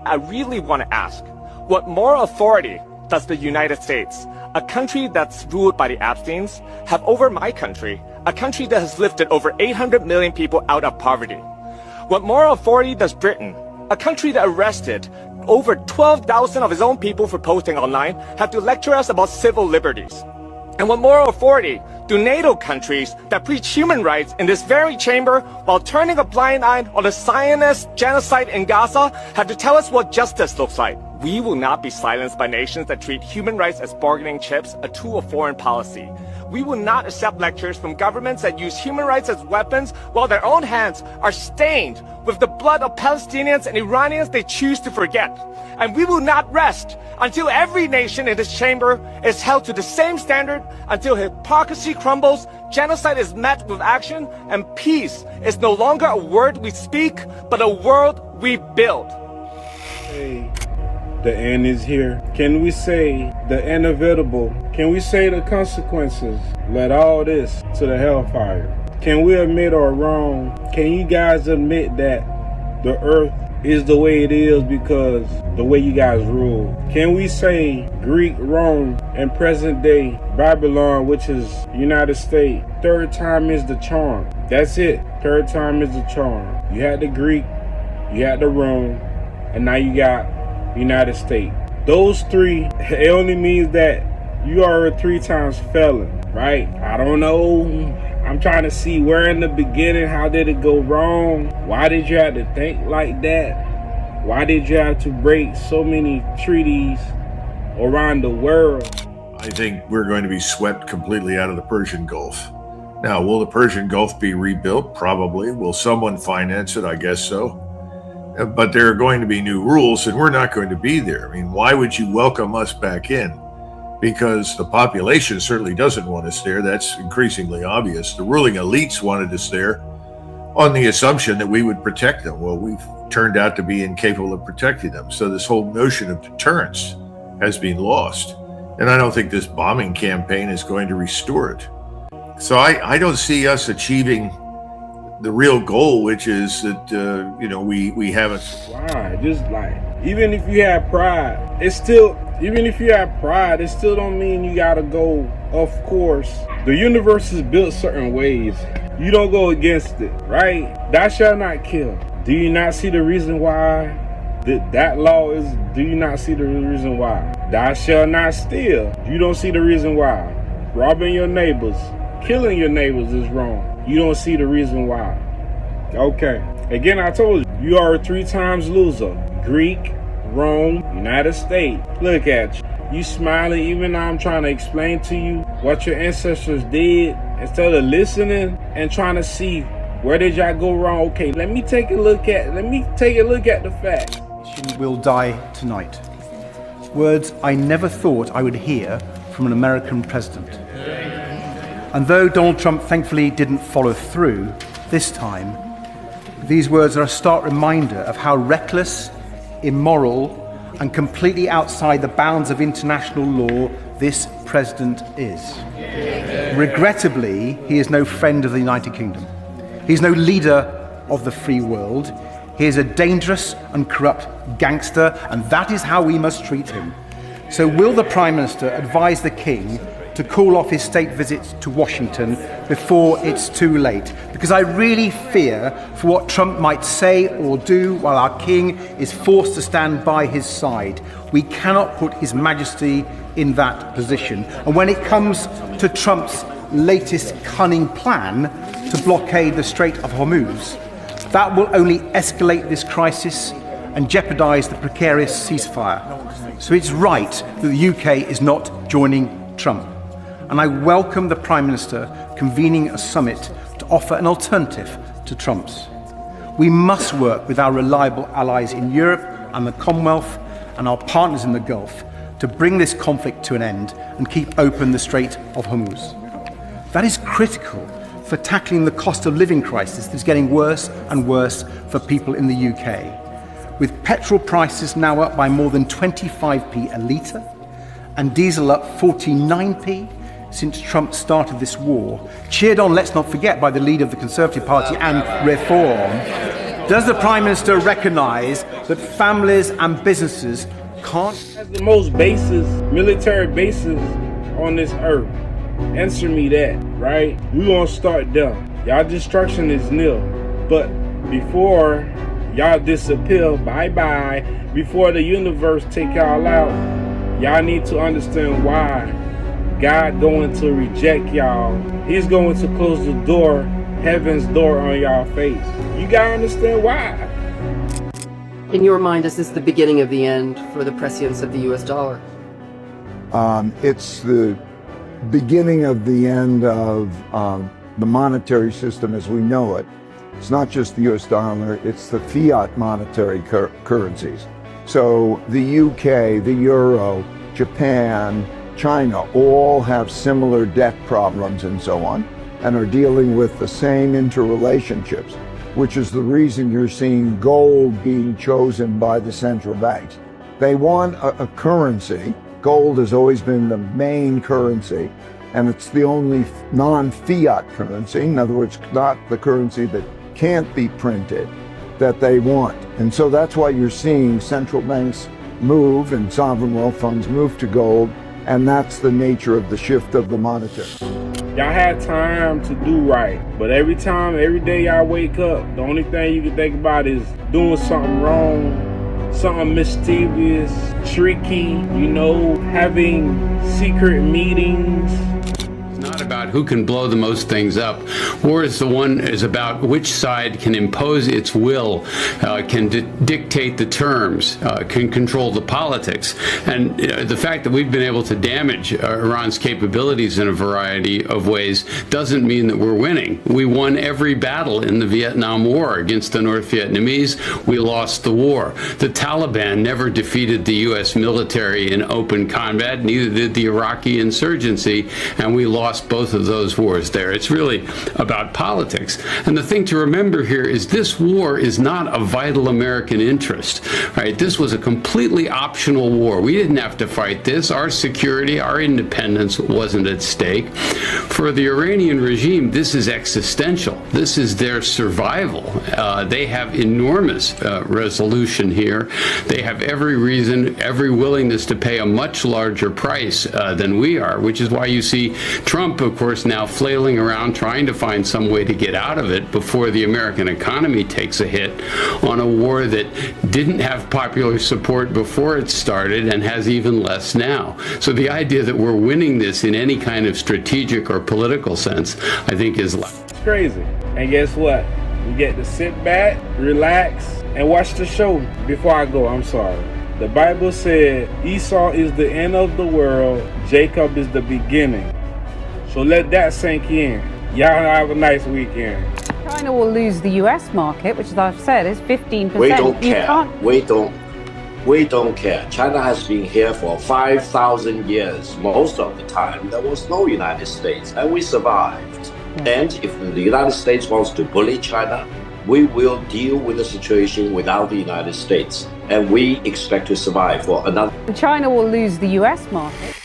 I really want to ask, what moral authority does the United States, a country that's ruled by the Epsteins, have over my country, a country that has lifted over 800 million people out of poverty? What moral authority does Britain, a country that arrested over 12,000 of its own people for posting online, have to lecture us about civil liberties? And what moral authority do NATO countries that preach human rights in this very chamber while turning a blind eye on the Zionist genocide in Gaza have to tell us what justice looks like? We will not be silenced by nations that treat human rights as bargaining chips, a tool of foreign policy. We will not accept lectures from governments that use human rights as weapons while their own hands are stained with the blood of Palestinians and Iranians they choose to forget. And we will not rest until every nation in this chamber is held to the same standard, until hypocrisy crumbles, genocide is met with action, and peace is no longer a word we speak, but a world we build. Hey, the end is here. Can we say the inevitable? Can we say the consequences? Let all this to the hellfire. Can we admit our wrong? Can you guys admit that the earth is the way it is because the way you guys rule? Can we say Greek Rome and present day Babylon, which is United States, third time is the charm? That's it. Third time is the charm. You had the Greek, you had the Rome, and now you got United States. Those three, it only means that you are a 3 times felon, right? I don't know. I'm trying to see where in the beginning, how did it go wrong? Why did you have to think like that? Why did you have to break so many treaties around the world? I think we're going to be swept completely out of the Persian Gulf. Now, will the Persian Gulf be rebuilt? Probably. Will someone finance it? I guess so. But there are going to be new rules, and we're not going to be there. I mean, why would you welcome us back in? Because the population certainly doesn't want us there. That's increasingly obvious. The ruling elites wanted us there on the assumption that we would protect them. Well, we've turned out to be incapable of protecting them. So this whole notion of deterrence has been lost. And I don't think this bombing campaign is going to restore it. So I don't see us achieving the real goal, which is that, we haven't. Why? Just like, even if you have pride, it still don't mean you gotta go, of course. The universe is built certain ways. You don't go against it, right? Thou shalt not kill. Do you not see the reason why that law is? Do you not see the reason why? Thou shalt not steal. You don't see the reason why. Robbing your neighbors, killing your neighbors is wrong. You don't see the reason why. Okay. Again, I told you, you are a 3 times loser. Greek, Rome, United States. Look at you. You smiling even though I'm trying to explain to you what your ancestors did, instead of listening and trying to see where did y'all go wrong. Okay, let me take a look at the facts. She will die tonight. Words I never thought I would hear from an American president. And though Donald Trump thankfully didn't follow through this time, these words are a stark reminder of how reckless, immoral, and completely outside the bounds of international law this president is. Regrettably, he is no friend of the United Kingdom. He is no leader of the free world. He is a dangerous and corrupt gangster, and that is how we must treat him. So will the Prime Minister advise the King to call off his state visits to Washington before it's too late? Because I really fear for what Trump might say or do while our King is forced to stand by his side. We cannot put His Majesty in that position. And when it comes to Trump's latest cunning plan to blockade the Strait of Hormuz, that will only escalate this crisis and jeopardize the precarious ceasefire. So it's right that the UK is not joining Trump. And I welcome the Prime Minister convening a summit to offer an alternative to Trump's. We must work with our reliable allies in Europe and the Commonwealth and our partners in the Gulf to bring this conflict to an end and keep open the Strait of Hormuz. That is critical for tackling the cost of living crisis that's getting worse and worse for people in the UK. With petrol prices now up by more than 25p a litre and diesel up 49p, since Trump started this war, cheered on, let's not forget, by the leader of the Conservative Party and Reform, Does the Prime Minister recognise that families and businesses can't... Has the most bases, military bases on this earth. Answer me that, right? We gonna start there. Y'all destruction is nil. But before y'all disappear, bye-bye, before the universe take y'all out, y'all need to understand why God going to reject y'all. He's going to close the door, heaven's door on y'all face. You gotta understand why. In your mind, is this the beginning of the end for the prescience of the US dollar? It's the beginning of the end of the monetary system as we know it. It's not just the US dollar, it's the fiat monetary currencies. So the UK, the Euro, Japan, China all have similar debt problems and so on, and are dealing with the same interrelationships, which is the reason you're seeing gold being chosen by the central banks. They want a currency. Gold has always been the main currency, and it's the only non-fiat currency, in other words, not the currency that can't be printed, that they want. And so that's why you're seeing central banks move and sovereign wealth funds move to gold, and that's the nature of the shift of the monetary. Y'all had time to do right, but every day y'all wake up, the only thing you can think about is doing something wrong, something mischievous, tricky, having secret meetings. Not about who can blow the most things up. War is about which side can impose its will, can dictate the terms, can control the politics. And the fact that we've been able to damage Iran's capabilities in a variety of ways doesn't mean that we're winning. We won every battle in the Vietnam War against the North Vietnamese. We lost the war. The Taliban never defeated the U.S. military in open combat, neither did the Iraqi insurgency, and we lost both of those wars there. It's really about politics. And the thing to remember here is this war is not a vital American interest, right? This was a completely optional war. We didn't have to fight this. Our security, our independence wasn't at stake. For the Iranian regime, this is existential. This is their survival. They have enormous resolution here. They have every reason, every willingness to pay a much larger price than we are, which is why you see Trump, of course, now flailing around trying to find some way to get out of it before the American economy takes a hit on a war that didn't have popular support before it started and has even less now. So the idea that we're winning this in any kind of strategic or political sense, I think is It's crazy. And guess what? We get to sit back, relax, and watch the show. Before I go, I'm sorry. The Bible said Esau is the end of the world, Jacob is the beginning. So let that sink in. Y'all have a nice weekend. China will lose the US market, which, as I've said, is 15%. We don't care. We don't care. China has been here for 5,000 years. Most of the time, there was no United States, and we survived. And if the United States wants to bully China, we will deal with the situation without the United States. And we expect to survive for another. China will lose the US market.